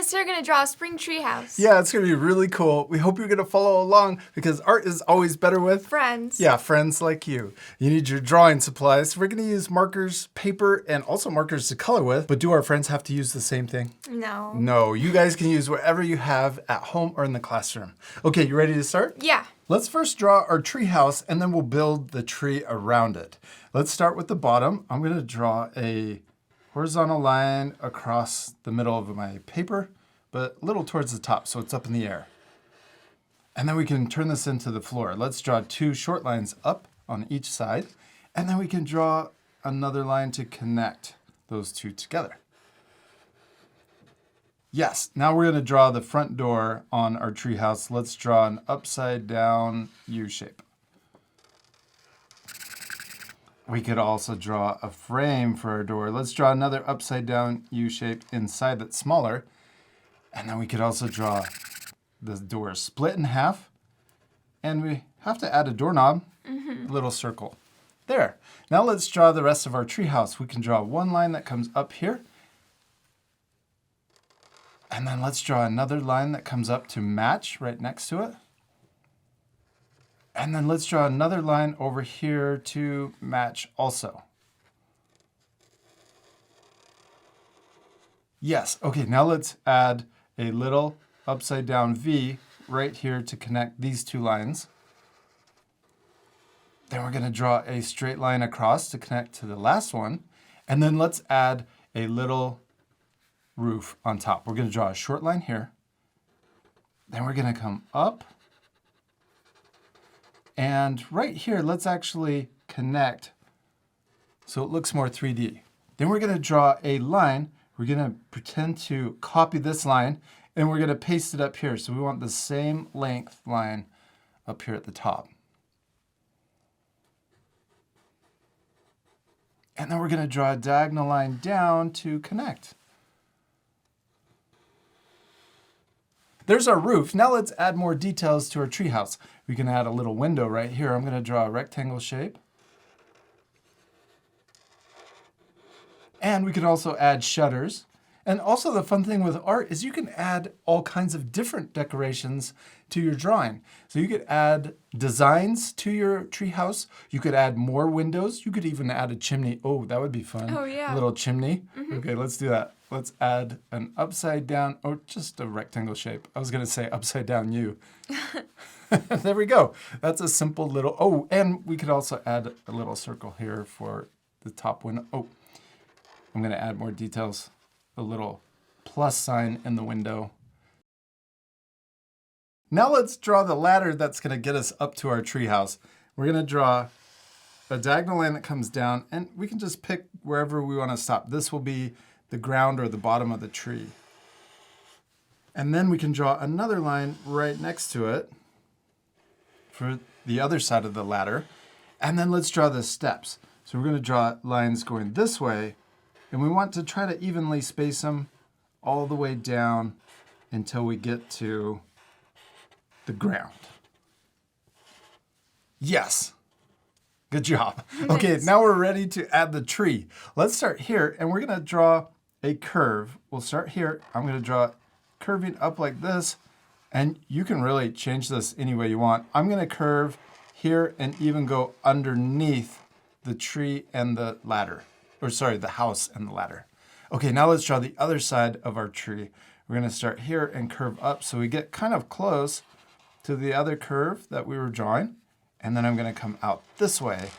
this year going to draw a spring tree house. Yeah, it's going to be really cool. We hope you're going to follow along because art is always better with friends. Yeah, friends like you. You need your drawing supplies. We're going to use markers, paper, and also markers to color with. But do our friends have to use the same thing? No. No, you guys can use whatever you have at home or in the classroom. Okay, you ready to start? Yeah. Let's first draw our tree house and then we'll build the tree around it. Let's start with the bottom. I'm going to draw a horizontal line across the middle of my paper, but a little towards the top so it's up in the air. And then we can turn this into the floor. Let's draw 2 short lines up on each side, and then we can draw another line to connect those 2 together. Yes, now we're going to draw the front door on our tree house. Let's draw an upside down U shape. We could also draw a frame for our door. Let's draw another upside down U shape inside that's smaller. And then we could also draw the door split in half. And we have to add a doorknob, a little circle. There. Now let's draw the rest of our tree house. We can draw one line that comes up here. And then let's draw another line that comes up to match right next to it. And then let's draw another line over here to match also. Yes, okay, now let's add a little upside down V right here to connect these 2 lines. Then we're going to draw a straight line across to connect to the last one. And then let's add a little roof on top. We're going to draw a short line here. Then we're going to come up. And right here, let's actually connect so it looks more 3D. Then we're going to draw a line. We're going to pretend to copy this line, and we're going to paste it up here. So we want the same length line up here at the top. And then we're going to draw a diagonal line down to connect. There's our roof. Now let's add more details to our treehouse. We can add a little window right here. I'm going to draw a rectangle shape. And we can also add shutters. And also the fun thing with art is you can add all kinds of different decorations to your drawing. So you could add designs to your treehouse. You could add more windows. You could even add a chimney. Oh, that would be fun. Oh, yeah. A little chimney. Okay, let's do that. Let's add an upside down, or just a rectangle shape. I was going to say upside down U. There we go. That's a simple little, oh, and we could also add a little circle here for the top window. Oh, I'm going to add more details. A little plus sign in the window. Now let's draw the ladder that's going to get us up to our treehouse. We're going to draw a diagonal line that comes down, and we can just pick wherever we want to stop. This will be the ground or the bottom of the tree. And then we can draw another line right next to it for the other side of the ladder. And then let's draw the steps. So we're going to draw lines going this way, and we want to try to evenly space them all the way down until we get to the ground. Yes. Good job. Okay, now we're ready to add the tree. Let's start here, and we're going to draw a curve. We'll start here. I'm going to draw curving up like this, and you can really change this any way you want. I'm going to curve here and even go underneath the tree and the ladder. Or sorry, the house and the ladder. Okay, now let's draw the other side of our tree. We're going to start here and curve up so we get kind of close to the other curve that we were drawing. And then I'm going to come out this way.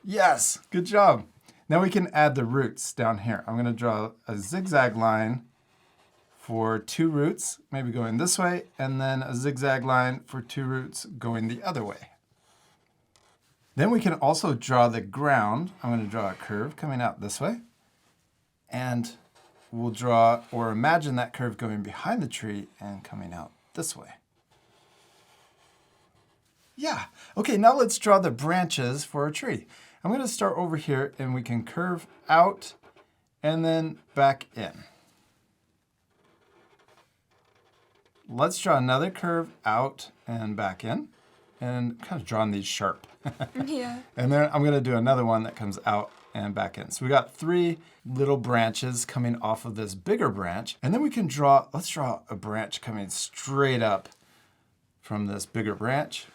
Yes, good job. Now we can add the roots down here. I'm going to draw a zigzag line for 2 roots, maybe going this way, and then a zigzag line for 2 roots going the other way. Then we can also draw the ground. I'm going to draw a curve coming out this way. And we'll draw or imagine that curve going behind the tree and coming out this way. Yeah. Okay, now let's draw the branches for our tree. I'm going to start over here, and we can curve out and then back in. Let's draw another curve out and back in, and kind of drawing these sharp. Yeah. And then I'm going to do another one that comes out and back in. So we got 3 little branches coming off of this bigger branch. And then we can let's draw a branch coming straight up from this bigger branch.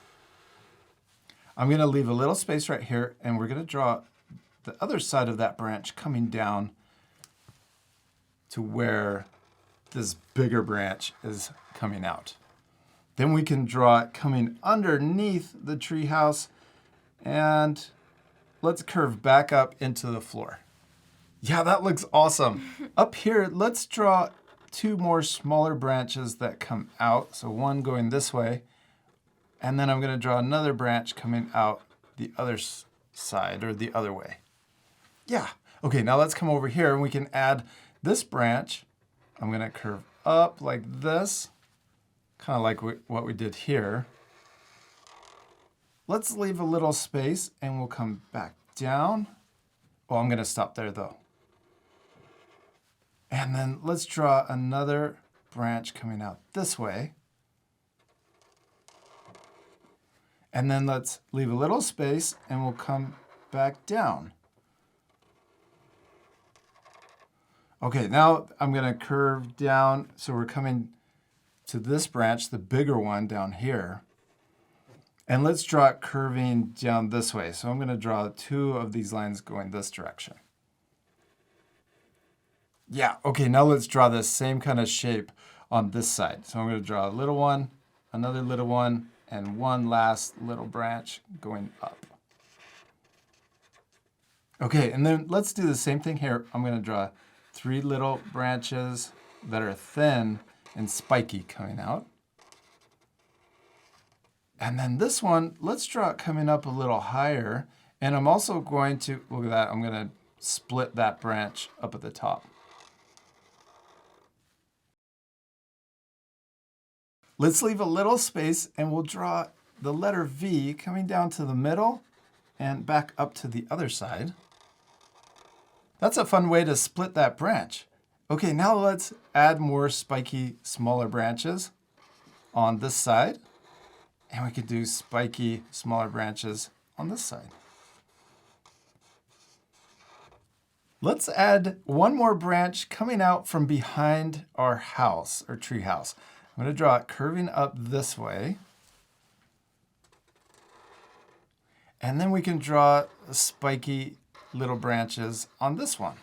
I'm going to leave a little space right here, and we're going to draw the other side of that branch coming down to where this bigger branch is coming out. Then we can draw it coming underneath the treehouse, and let's curve back up into the floor. Yeah, that looks awesome. Up here, let's draw 2 more smaller branches that come out. So one going this way, and then I'm going to draw another branch coming out the other side or the other way. Yeah. Okay, now let's come over here and we can add this branch. I'm going to curve up like this, kind of like what we did here. Let's leave a little space and we'll come back down. Oh, I'm going to stop there though. And then let's draw another branch coming out this way. And then let's leave a little space and we'll come back down. Okay, now I'm going to curve down. So we're coming to this branch, the bigger one down here. And let's draw it curving down this way. So I'm going to draw 2 of these lines going this direction. Yeah, okay, now let's draw this same kind of shape on this side. So I'm going to draw a little one, another little one, and one last little branch going up. Okay, and then let's do the same thing here. I'm going to draw 3 little branches that are thin and spiky coming out. And then this one, let's draw it coming up a little higher. And I'm also going to, look at that, I'm going to split that branch up at the top. Let's leave a little space and we'll draw the letter V coming down to the middle and back up to the other side. That's a fun way to split that branch. Okay, now let's add more spiky, smaller branches on this side. And we could do spiky, smaller branches on this side. Let's add one more branch coming out from behind our house, or tree house. I'm going to draw it curving up this way. And then we can draw spiky little branches on this one.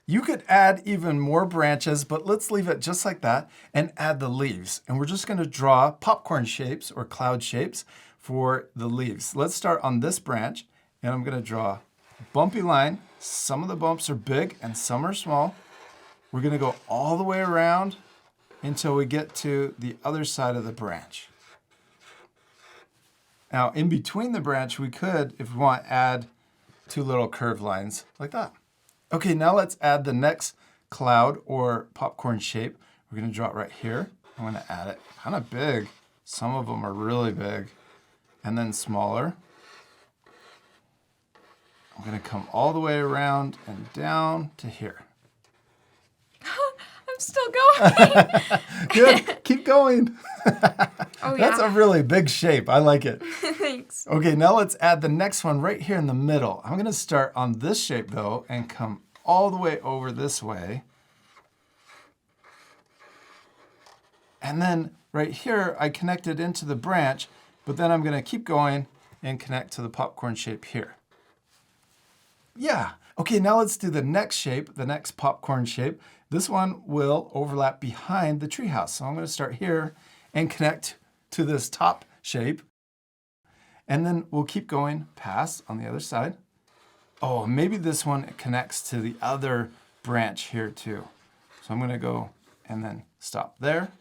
You could add even more branches, but let's leave it just like that and add the leaves. And we're just going to draw popcorn shapes or cloud shapes for the leaves. Let's start on this branch, and I'm going to draw a bumpy line. Some of the bumps are big and some are small. We're going to go all the way around until we get to the other side of the branch. Now, in between the branch, we could, if we want, add 2 little curved lines like that. Okay, now let's add the next cloud or popcorn shape. We're going to draw it right here. I'm going to add it kind of big. Some of them are really big. And then smaller. I'm going to come all the way around and down to here. I'm still going. Good. Keep going. Oh, yeah. That's a really big shape. I like it. Thanks. Okay, now let's add the next one right here in the middle. I'm going to start on this shape, though, and come all the way over this way. And then right here, I connected into the branch, but then I'm going to keep going and connect to the popcorn shape here. Yeah. Okay, now let's do the next shape, the next popcorn shape. This one will overlap behind the treehouse. So I'm going to start here and connect to this top shape. And then we'll keep going past on the other side. Oh, maybe this one connects to the other branch here too. So I'm going to go and then stop there.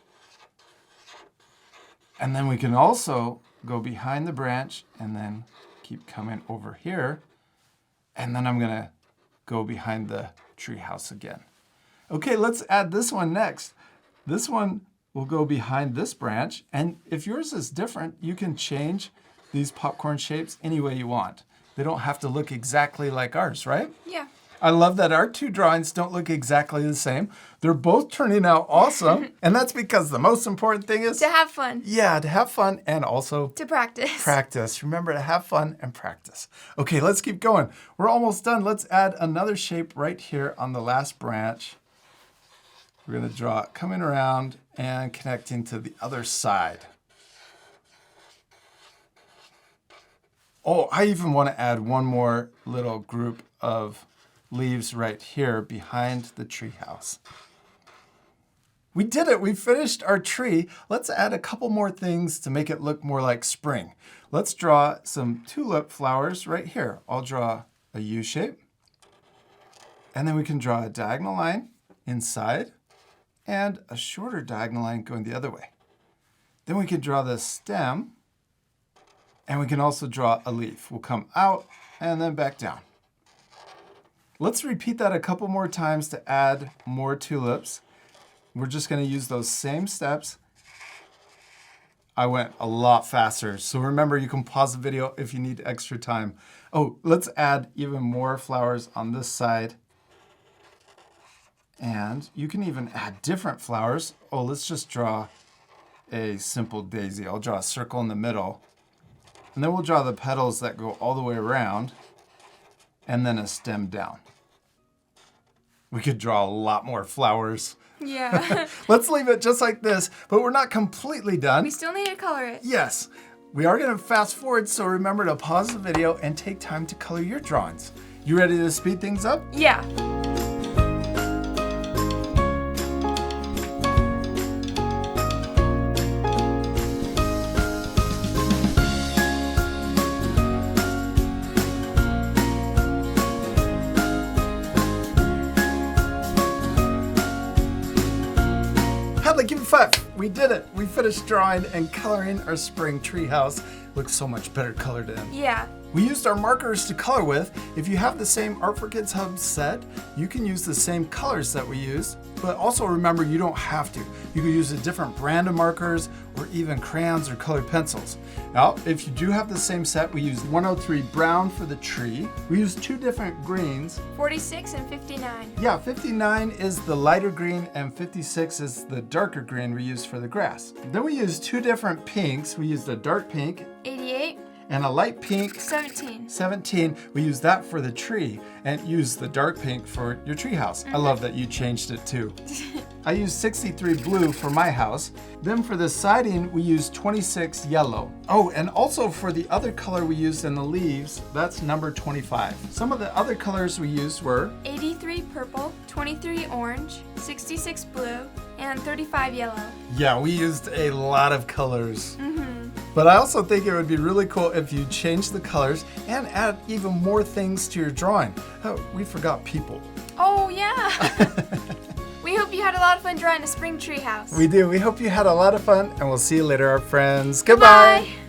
And then we can also go behind the branch and then keep coming over here. And then I'm going to go behind the treehouse again. Okay, let's add this one next. This one will go behind this branch. And if yours is different, you can change these popcorn shapes any way you want. They don't have to look exactly like ours, right? Yeah. I love that our two drawings don't look exactly the same. They're both turning out awesome. And that's because the most important thing is To have fun. yeah, to have fun and also To practice. practice. Remember to have fun and practice. Okay, let's keep going. We're almost done. Let's add another shape right here on the last branch. We're going to draw it coming around and connecting to the other side. Oh, I even want to add one more little group of leaves right here behind the treehouse. We did it. We finished our tree. Let's add a couple more things to make it look more like spring. Let's draw some tulip flowers right here. I'll draw a U shape. And then we can draw a diagonal line inside and a shorter diagonal line going the other way. Then we can draw the stem, and we can also draw a leaf. We'll come out and then back down. Let's repeat that a couple more times to add more tulips. We're just going to use those same steps. I went a lot faster, so remember you can pause the video if you need extra time. Oh, let's add even more flowers on this side. And you can even add different flowers. Oh, let's just draw a simple daisy. I'll draw a circle in the middle. And then we'll draw the petals that go all the way around. And then a stem down. We could draw a lot more flowers. Yeah. Let's leave it just like this, but we're not completely done. We still need to color it. Yes, we are going to fast forward, so remember to pause the video and take time to color your drawings. You ready to speed things up? Yeah. Hadley, give me 5. We did it. We finished drawing and coloring our spring treehouse. Looks so much better colored in. Yeah. We used our markers to color with. If you have the same Art for Kids Hub set, you can use the same colors that we used, but also remember you don't have to. You can use a different brand of markers or even crayons or colored pencils. Now, if you do have the same set, we used 103 brown for the tree. We used 2 different greens. 46 and 59. Yeah, 59 is the lighter green and 56 is the darker green we used for the grass. Then we used 2 different pinks. We used a dark pink 88. and a light pink 17. 17. We use that for the tree and use the dark pink for your tree house. I love that you changed it too. I used 63 blue for my house. Then for the siding, we used 26 yellow. Oh, and also for the other color we used in the leaves, that's number 25. Some of the other colors we used were 83 purple, 23 orange, 66 blue, and 35 yellow. yeah, we used a lot of colors. But I also think it would be really cool if you change the colors and add even more things to your drawing. Oh, we forgot people. Oh, yeah. We hope you had a lot of fun drawing a spring tree house. We do. We hope you had a lot of fun, and we'll see you later, our friends. Goodbye. Bye.